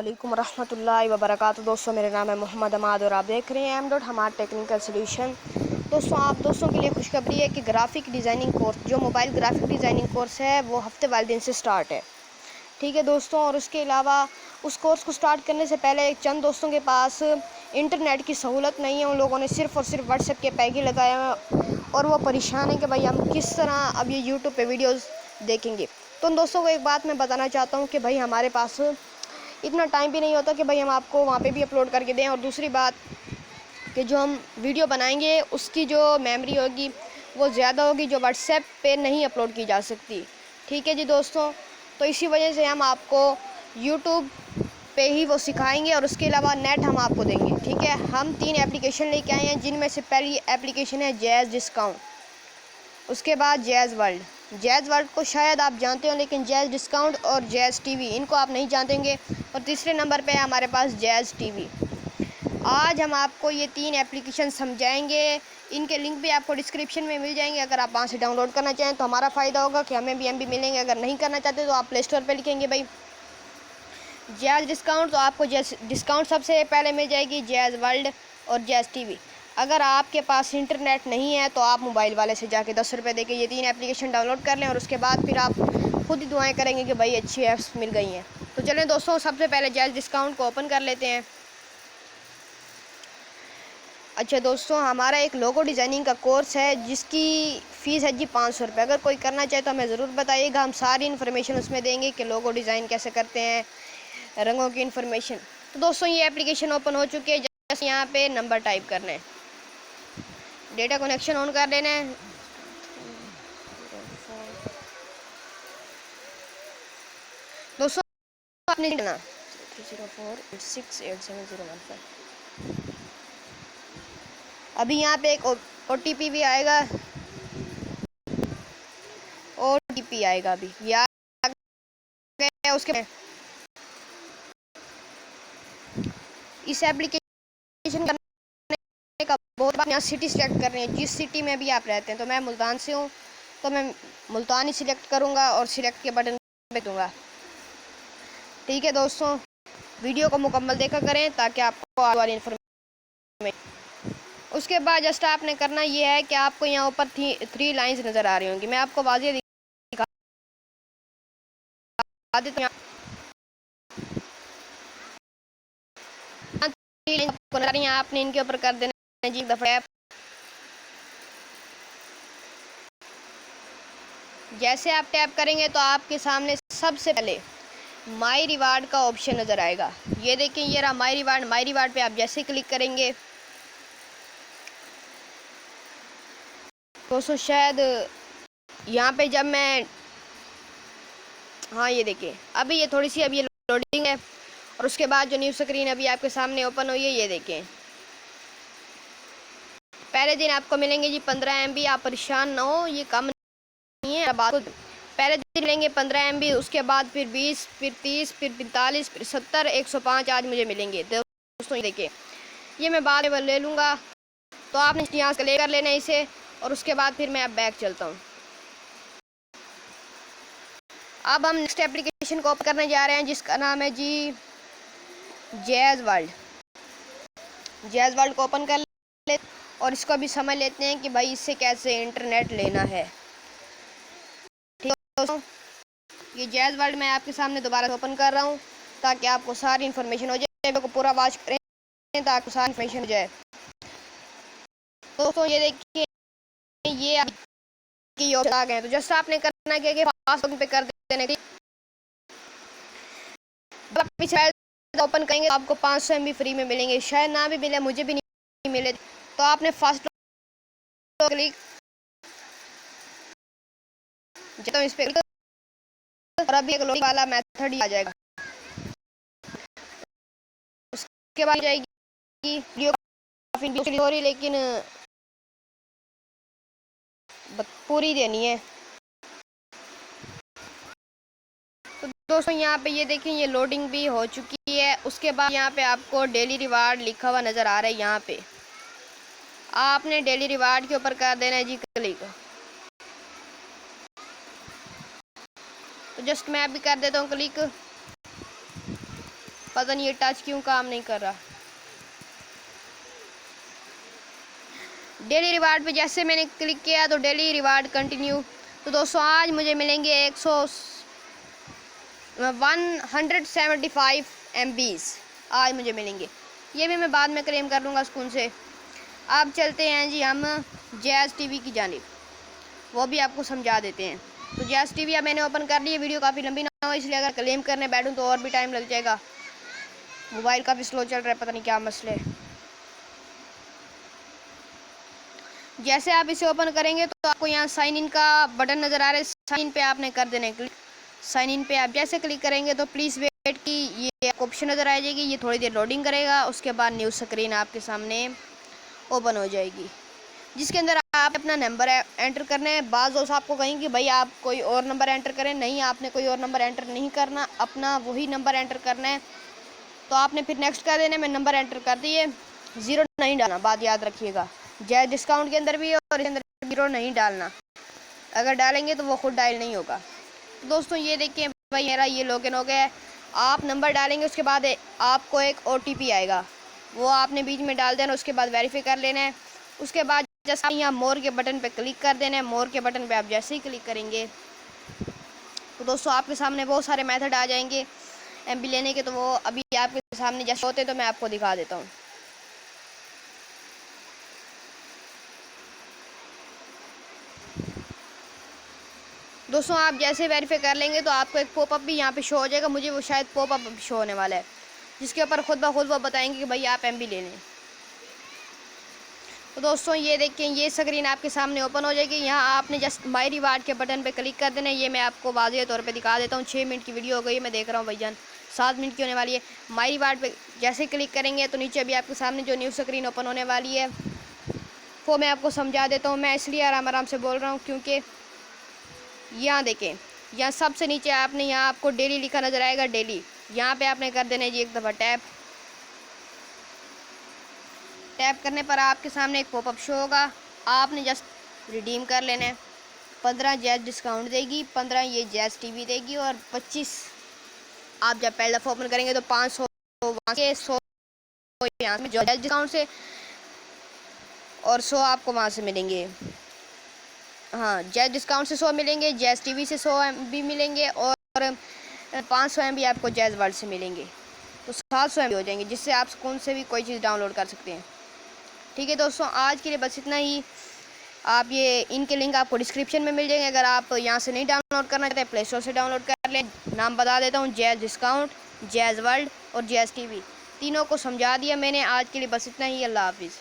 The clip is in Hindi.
अस्सलामुअलैकुम रहमतुल्लाहि व बरकातुहू। दोस्तों, मेरा नाम है मोहम्मद अमाद और आप देख रहे हैं एम हमारा टेक्निकल सोल्यूशन। दोस्तों, आप दोस्तों के लिए खुशखबरी है कि ग्राफिक डिज़ाइनिंग कोर्स, जो मोबाइल ग्राफिक डिज़ाइनिंग कोर्स है, वो हफ्ते वाले दिन से स्टार्ट है। ठीक है दोस्तों, और उसके अलावा उस कोर्स को स्टार्ट करने से पहले चंद दोस्तों के पास इंटरनेट की सहूलत नहीं है। उन लोगों ने सिर्फ़ और सिर्फ व्हाट्सएप के पैक ही लगाए हैं और वो परेशान है कि भाई हम किस तरह अब ये यूट्यूब पे वीडियोस देखेंगे। तो उन दोस्तों को एक बात मैं बताना चाहता हूँ कि भाई हमारे पास इतना टाइम भी नहीं होता कि भाई हम आपको वहाँ पे भी अपलोड करके दें। और दूसरी बात कि जो हम वीडियो बनाएंगे उसकी जो मेमोरी होगी वो ज़्यादा होगी, जो व्हाट्सएप पे नहीं अपलोड की जा सकती। ठीक है जी दोस्तों, तो इसी वजह से हम आपको यूट्यूब पे ही वो सिखाएंगे और उसके अलावा नेट हम आपको देंगे। ठीक है, हम 3 एप्लीकेशन लेके आए हैं, जिनमें से पहली एप्लीकेशन है जैज़ डिस्काउंट, उसके बाद जैज़ वर्ल्ड। जैज़ वर्ल्ड को शायद आप जानते हो, लेकिन जैज़ डिस्काउंट और जैज़ टीवी इनको आप नहीं जानते होंगे। और तीसरे नंबर पे है हमारे पास जैज़ टीवी। आज हम आपको ये 3 एप्लीकेशन समझाएंगे। इनके लिंक भी आपको डिस्क्रिप्शन में मिल जाएंगे। अगर आप वहाँ से डाउनलोड करना चाहें तो हमारा फ़ायदा होगा कि हमें भी एमबी मिलेंगे। अगर नहीं करना चाहते तो आप प्ले स्टोर पर लिखेंगे भाई जैज़ डिस्काउंट, तो आपको जैज़ डिस्काउंट सबसे पहले मिल जाएगी, जैज़ वर्ल्ड और जैज़ टीवी। अगर आपके पास इंटरनेट नहीं है तो आप मोबाइल वाले से जाके 10 रुपये देके ये 3 एप्लीकेशन डाउनलोड कर लें और उसके बाद फिर आप खुद ही दुआएं करेंगे कि भाई अच्छी ऐप्स मिल गई हैं। तो चलें दोस्तों, सबसे पहले जैज़ डिस्काउंट को ओपन कर लेते हैं। अच्छा दोस्तों, हमारा एक लोगो डिज़ाइनिंग का कोर्स है जिसकी फ़ीस है जी 500 रुपये। अगर कोई करना चाहे तो हमें ज़रूर बताइएगा, हम सारी इन्फॉर्मेशन उसमें देंगे कि लोगो डिज़ाइन कैसे करते हैं, रंगों की इन्फॉर्मेशन। तो दोस्तों, ये एप्लीकेशन ओपन हो चुकी है। जैसे यहाँ पे नंबर टाइप करना है, डेटा कनेक्शन ऑन कर लेना है। दोस्तों आपने ना 304868701। अभी यहाँ पे एक OTP भी आएगा, OTP आएगा अभी, या उसके इस एप्लीकेशन करने का बहुत बार यहाँ सिटी सिलेक्ट कर रहे हैं, जिस सिटी में भी आप रहते हैं। तो मैं मुल्तान से हूँ तो मैं मुल्तान ही सिलेक्ट करूँगा और सिलेक्ट के बटन पे दूँगा। ठीक है दोस्तों, वीडियो को मुकम्मल देखा करें ताकि आपको आगे वाली इन्फॉर्मेशन। उसके बाद जस्ट आपने करना ये है कि आपको यहाँ ऊपर 3 लाइंस नज़र आ रही होंगी। मैं आपको वाज़ेह दिखा देता हूँ। आपने इनके ऊपर कर देना है जी दफ़ा। जैसे आप टैप करेंगे तो आपके सामने सबसे पहले माई रिवार्ड का ऑप्शन नज़र आएगा। ये देखिए, ये रहा माई रिवार्ड। माई रिवार्ड पे आप जैसे क्लिक करेंगे दोस्तों, शायद यहाँ पे जब मैं, हाँ ये देखिए, अभी ये थोड़ी सी अभी ये लोडिंग है और उसके बाद जो न्यू स्क्रीन अभी आपके सामने ओपन हुई है, ये देखें। पहले दिन आपको मिलेंगे जी 15 MB। आप परेशान ना हो, ये कम नहीं है। अब पहले दिन मिलेंगे 15 MB, उसके बाद फिर 20, फिर 30, फिर 45, फिर 70, 105 आज मुझे मिलेंगे। दोस्तों ये देखिए, ये मैं बाद में ले लूँगा, तो आपने यहाँ से ले कर लेना इसे। और उसके बाद फिर मैं अब बैक चलता हूँ। अब हम नेक्स्ट एप्लीकेशन को ओपन करने जा रहे हैं, जिसका नाम है जी जैज़ वर्ल्ड। जैज़ वर्ल्ड को ओपन कर ले और इसको भी समझ लेते हैं कि भाई इससे कैसे इंटरनेट लेना है। ठीक है दोस्तों, ये जैज़ वर्ल्ड मैं आपके सामने दोबारा ओपन कर रहा हूँ ताकि आपको सारी इन्फॉर्मेशन हो जाए। को पूरा वॉच करें ताकि सारी इन्फॉर्मेशन हो जाए। दोस्तों ये देखिए, ये आपकी ऑप्शन आ गए। तो जैसा आपने करना क्या कि फास्ट पे कर देने की, ओपन करेंगे तो आपको 500 MB फ्री में मिलेंगे। शायद ना भी मिले, मुझे भी नहीं मिले, तो आपने फर्स्ट क्लिक तो इस पे और अभी एक लोडिंग वाला मेथड ही आ जाएगा। उसके बाद जाएगी वीडियो काफी हो रही, लेकिन पूरी देनी है। तो दोस्तों यहाँ पे ये देखें, ये लोडिंग भी हो चुकी है। उसके बाद यहाँ पे आपको डेली रिवार्ड लिखा हुआ नज़र आ रहा है। यहाँ पे आपने डेली रिवार्ड के ऊपर कर देना है जी क्लिक। तो जस्ट मैं अभी कर देता हूँ क्लिक। पता नहीं ये टच क्यों काम नहीं कर रहा। डेली रिवार्ड पे जैसे मैंने क्लिक किया तो डेली रिवार्ड कंटिन्यू। तो दोस्तों आज मुझे मिलेंगे 175 MBs आज मुझे मिलेंगे। ये भी मैं बाद में क्लेम कर लूँगा सुकून से। अब चलते हैं जी हम जैज़ टीवी की जानिब, वो भी आपको समझा देते हैं। तो जैज़ टीवी अब मैंने ओपन कर लिया। वीडियो काफ़ी लंबी ना हो इसलिए अगर क्लेम करने बैठूँ तो और भी टाइम लग जाएगा। मोबाइल काफ़ी स्लो चल रहा है, पता नहीं क्या मसले। जैसे आप इसे ओपन करेंगे तो आपको यहाँ साइन इन का बटन नज़र आ रहा है। साइन इन पे आपने कर देना है क्लिक। साइन इन पे आप जैसे क्लिक करेंगे तो प्लीज़ वेट की ये ऑप्शन नज़र आ जाएगी। ये थोड़ी देर लोडिंग करेगा, उसके बाद न्यू स्क्रीन आपके सामने ओपन हो जाएगी, जिसके अंदर आप अपना नंबर एंटर करना है। बाज़ दोस्त आपको कहेंगे कि भाई आप कोई और नंबर एंटर करें। नहीं, आपने कोई और नंबर एंटर नहीं करना, अपना वही नंबर एंटर करना है। तो आपने फिर नेक्स्ट कर देना है। मैं नंबर एंटर कर दिए, ज़ीरो नहीं डालना, बात याद रखिएगा। जैज़ डिस्काउंट के अंदर भी और इसके अंदर ज़ीरो नहीं डालना, अगर डालेंगे तो वो खुद डायल नहीं होगा। तो दोस्तों ये देखिए भाई मेरा ये लॉगिन हो गया है। आप नंबर डालेंगे, उसके बाद आपको एक OTP आएगा, वो आपने बीच में डाल देना, उसके बाद वेरीफाई कर लेना है। उसके बाद जैसे यहाँ मोर के बटन पे क्लिक कर देना है। मोर के बटन पे आप जैसे ही क्लिक करेंगे तो दोस्तों आपके सामने बहुत सारे मेथड आ जाएंगे MB लेने के। तो वो अभी आपके सामने जैसे होते तो मैं आपको दिखा देता हूँ। दोस्तों आप जैसे वेरीफाई कर लेंगे तो आपको एक पॉपअप भी यहाँ पे शो हो जाएगा। मुझे वो शायद पॉपअप शो होने वाला है, जिसके ऊपर खुद ब खुद वो बताएंगे कि भाई आप MB ले लें। तो दोस्तों ये देखिए ये स्क्रीन आपके सामने ओपन हो जाएगी। यहाँ आपने जस्ट माई रिवार्ड के बटन पे क्लिक कर देना है। ये मैं आपको वाज़ेह तौर पे दिखा देता हूँ। 6 मिनट की वीडियो हो गई है, मैं देख रहा हूँ भाईजान 7 मिनट की होने वाली है। माई रिवार्ड पे जैसे क्लिक करेंगे तो नीचे अभी आपके सामने जो न्यू स्क्रीन ओपन होने वाली है वो मैं आपको समझा देता हूँ। मैं इसलिए आराम आराम से बोल रहा हूँ क्योंकि यहाँ देखें, यहाँ सबसे नीचे आपने यहाँ आपको डेली लिखा नज़र आएगा। डेली यहाँ पे आपने कर देना है जी एक दफ़ा टैप। टैप करने पर आपके सामने एक पॉपअप शो होगा, आपने जस्ट रिडीम कर लेना है। 15 जैज़ डिस्काउंट देगी, 15 ये जैज़ टीवी देगी और 25 आप जब पहले दफ़ा ओपन करेंगे तो 500 वहाँ से 100 यहाँ से जैज़ डिस्काउंट से और 100 आपको वहाँ से मिलेंगे। हाँ, जैज़ डिस्काउंट से 100 मिलेंगे, जैज़ टीवी से 100 MB मिलेंगे और 500 MB आपको जैज़ वर्ल्ड से मिलेंगे। तो 700 MB हो जाएंगे, जिससे आप सुकून से भी कोई चीज़ डाउनलोड कर सकते हैं। ठीक है दोस्तों, आज के लिए बस इतना ही। आप ये इनके लिंक आपको डिस्क्रिप्शन में मिल जाएंगे। अगर आप यहाँ से नहीं डाउनलोड करना चाहते प्ले स्टोर से डाउनलोड कर लें। नाम बता देता हूँ, जैज़ डिस्काउंट, जैज़ वर्ल्ड और जैज़ टीवी, तीनों को समझा दिया मैंने। आज के लिए बस इतना ही। अल्लाह हाफिज़।